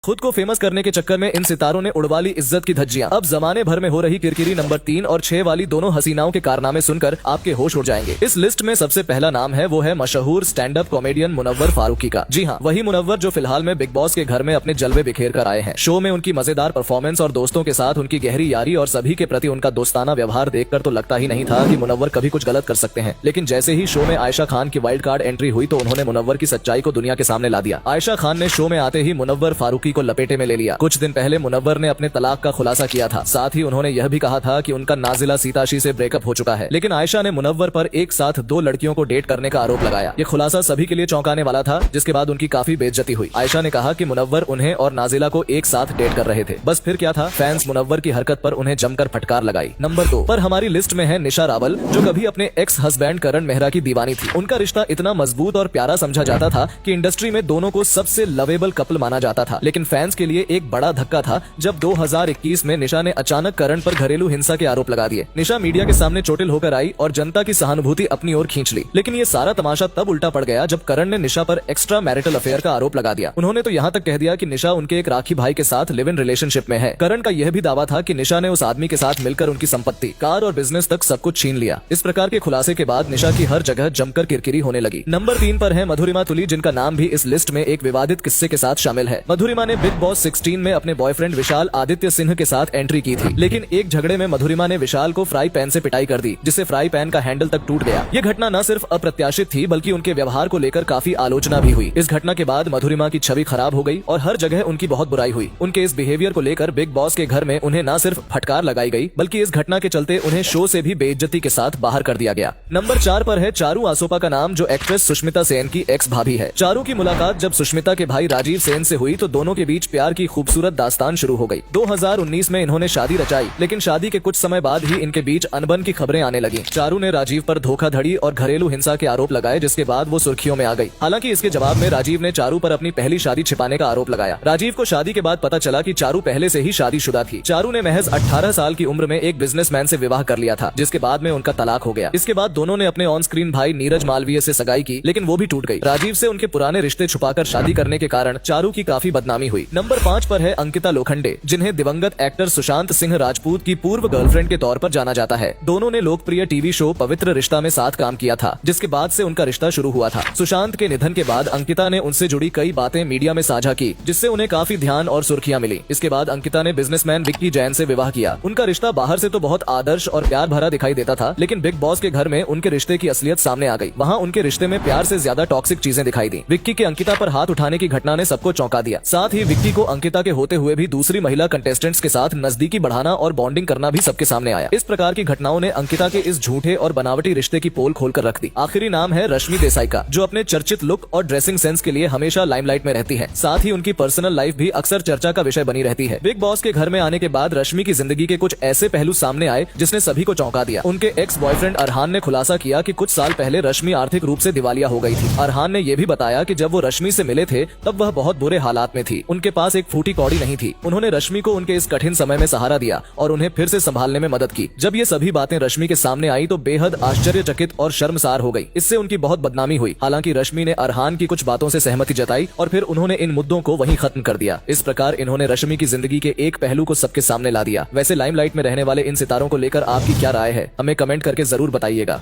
खुद को फेमस करने के चक्कर में इन सितारों ने उड़वा ली इज्जत की धज्जियां। अब जमाने भर में हो रही किरकिरी नंबर 3 और 6 वाली दोनों हसीनाओं के कारनामे सुनकर आपके होश उड़ जाएंगे। इस लिस्ट में सबसे पहला नाम है वो है मशहूर stand up comedian Munawar Faruqui का। जी हाँ, वही मुनव्वर जो फिलहाल में बिग बॉस के घर में अपने जलवे बिखेर कर आए हैं। शो में उनकी मजेदार परफॉर्मेंस और दोस्तों के साथ उनकी गहरी यारी और सभी के प्रति उनका दोस्ताना व्यवहार देखकर तो लगता ही नहीं था कि मुनव्वर कभी कुछ गलत कर सकते हैं। लेकिन जैसे ही शो में आयशा खान की वाइल्ड कार्ड एंट्री हुई तो उन्होंने मुनव्वर की सच्चाई को दुनिया के सामने ला दिया। आयशा खान ने शो में आते ही मुनव्वर फारूकी को लपेटे में ले लिया। कुछ दिन पहले मुनव्वर ने अपने तलाक का खुलासा किया था। साथ ही उन्होंने यह भी कहा था कि उनका नाजिला सीताशी से ब्रेकअप हो चुका है। लेकिन आयशा ने मुनव्वर पर एक साथ 2 लड़कियों को डेट करने का आरोप लगाया। ये खुलासा सभी के लिए चौंकाने वाला था, जिसके बाद उनकी काफी बेइज्जती हुई। आयशा ने कहा कि मुनव्वर उन्हें और नाजिला को एक साथ डेट कर रहे थे। बस फिर क्या था, फैंस मुनव्वर की हरकत पर उन्हें जमकर फटकार लगाई। नंबर 2 पर हमारी लिस्ट में है निशा रावल, जो कभी अपने एक्स हस्बैंड करण मेहरा की दीवानी थी। उनका रिश्ता इतना मजबूत और प्यारा समझा जाता था कि इंडस्ट्री में दोनों को सबसे लवेबल कपल माना जाता था। लेकिन फैंस के लिए एक बड़ा धक्का था जब 2021 में निशा ने अचानक करण पर घरेलू हिंसा के आरोप लगा दिए। निशा मीडिया के सामने चोटिल होकर आई और जनता की सहानुभूति अपनी ओर खींच ली। लेकिन ये सारा तमाशा तब उल्टा पड़ गया जब करण ने निशा पर एक्स्ट्रा मैरिटल अफेयर का आरोप लगा दिया। उन्होंने तो यहाँ तक कह दिया कि निशा उनके एक राखी भाई के साथ लिव इन रिलेशनशिप में है। करण का यह भी दावा था कि निशा ने उस आदमी के साथ मिलकर उनकी संपत्ति, कार और बिजनेस तक सब कुछ छीन लिया। इस प्रकार के खुलासे के बाद निशा की हर जगह जमकर किरकिरी होने लगी। नंबर 3 पर है मधुरिमा तुली, जिनका नाम भी इस लिस्ट में एक विवादित किस्से के साथ शामिल है। मधुरिमा ने बिग बॉस 16 में अपने बॉयफ्रेंड विशाल आदित्य सिंह के साथ एंट्री की थी। लेकिन एक झगड़े में मधुरिमा ने विशाल को फ्राई पैन से पिटाई कर दी, जिससे फ्राई पैन का हैंडल तक टूट गया। ये घटना न सिर्फ अप्रत्याशित थी बल्कि उनके व्यवहार को लेकर काफी आलोचना भी हुई। इस घटना के बाद मधुरिमा की छवि खराब हो गई और हर जगह उनकी बहुत बुराई हुई। उनके इस बिहेवियर को लेकर बिग बॉस के घर में उन्हें न सिर्फ फटकार लगाई गई बल्कि इस घटना के चलते उन्हें शो से भी बेइज्जती के साथ बाहर कर दिया गया। नंबर 4 पर है चारू आसोपा का नाम, जो एक्ट्रेस सुष्मिता सेन की एक्स भाभी है। चारू की मुलाकात जब सुष्मिता के भाई राजीव सेन से हुई तो दोनों के बीच प्यार की खूबसूरत दास्तान शुरू हो गई। 2019 में इन्होंने शादी रचाई, लेकिन शादी के कुछ समय बाद ही इनके बीच अनबन की खबरें आने लगी। चारू ने राजीव पर धोखाधड़ी और घरेलू हिंसा के आरोप लगाए, जिसके बाद वो सुर्खियों में आ गई। हालांकि इसके जवाब में राजीव ने चारू पर अपनी पहली शादी छिपाने का आरोप लगाया। राजीव को शादी के बाद पता चला कि चारू पहले से ही शादीशुदा थी। चारू ने महज 18 साल की उम्र में एक बिजनेसमैन से विवाह कर लिया था, जिसके बाद में उनका तलाक हो गया। इसके बाद दोनों ने अपने ऑन स्क्रीन भाई नीरज मालवीय से सगाई की, लेकिन वो भी टूट गई। राजीव से उनके पुराने रिश्ते छुपाकर शादी करने के कारण चारू की काफी बदनामी हुई। नंबर 5 पर है अंकिता लोखंडे, जिन्हें दिवंगत एक्टर सुशांत सिंह राजपूत की पूर्व गर्लफ्रेंड के तौर पर जाना जाता है। दोनों ने लोकप्रिय टीवी शो पवित्र रिश्ता में साथ काम किया था, जिसके बाद से उनका रिश्ता शुरू हुआ था। सुशांत के निधन के बाद अंकिता ने उनसे जुड़ी कई बातें मीडिया में साझा की, जिससे उन्हें काफी ध्यान और सुर्खियां मिली। इसके बाद अंकिता ने बिजनेसमैन विक्की जैन से विवाह किया। उनका रिश्ता बाहर से तो बहुत आदर्श और प्यार भरा दिखाई देता था, लेकिन बिग बॉस के घर में उनके रिश्ते की असलियत सामने आ गई। वहाँ उनके रिश्ते में प्यार से ज्यादा टॉक्सिक चीजें दिखाई दी। विक्की के अंकिता पर हाथ उठाने की घटना ने सबको चौंका दिया। साथ ही विक्की को अंकिता के होते हुए भी दूसरी महिला कंटेस्टेंट्स के साथ नजदीकी बढ़ाना और बॉन्डिंग करना भी सबके सामने आया। इस प्रकार की घटनाओं ने अंकिता के इस झूठे और बनावटी रिश्ते की पोल खोलकर रख दी। आखिरी नाम है रश्मि देसाई का, जो अपने चर्चित लुक और ड्रेसिंग सेंस के लिए हमेशा लाइमलाइट में रहती है। साथ ही उनकी पर्सनल लाइफ भी अक्सर चर्चा का विषय बनी रहती है। बिग बॉस के घर में आने के बाद रश्मि की जिंदगी के कुछ ऐसे पहलू सामने आए जिसने सभी को चौंका दिया। उनके एक्स बॉयफ्रेंड अरहान ने खुलासा किया कि कुछ साल पहले रश्मि आर्थिक रूप से दिवालिया हो गई थी। अरहान ने यह भी बताया कि जब वो रश्मि से मिले थे तब वह बहुत बुरे हालात में थी। उनके पास एक फूटी कौड़ी नहीं थी। उन्होंने रश्मि को उनके इस कठिन समय में सहारा दिया और उन्हें फिर से संभालने में मदद की। जब ये सभी बातें रश्मि के सामने आई तो बेहद आश्चर्यचकित और शर्मसार हो गई। इससे उनकी बहुत बदनामी हुई। हालांकि रश्मि ने अरहान की कुछ बातों से सहमति जताई और फिर उन्होंने इन मुद्दों को वहीं खत्म कर दिया। इस प्रकार इन्होंने रश्मि की जिंदगी के एक पहलू को सबके सामने ला दिया। वैसे लाइमलाइट में रहने वाले इन सितारों को लेकर आपकी क्या राय है, हमें कमेंट करके जरूर बताइएगा।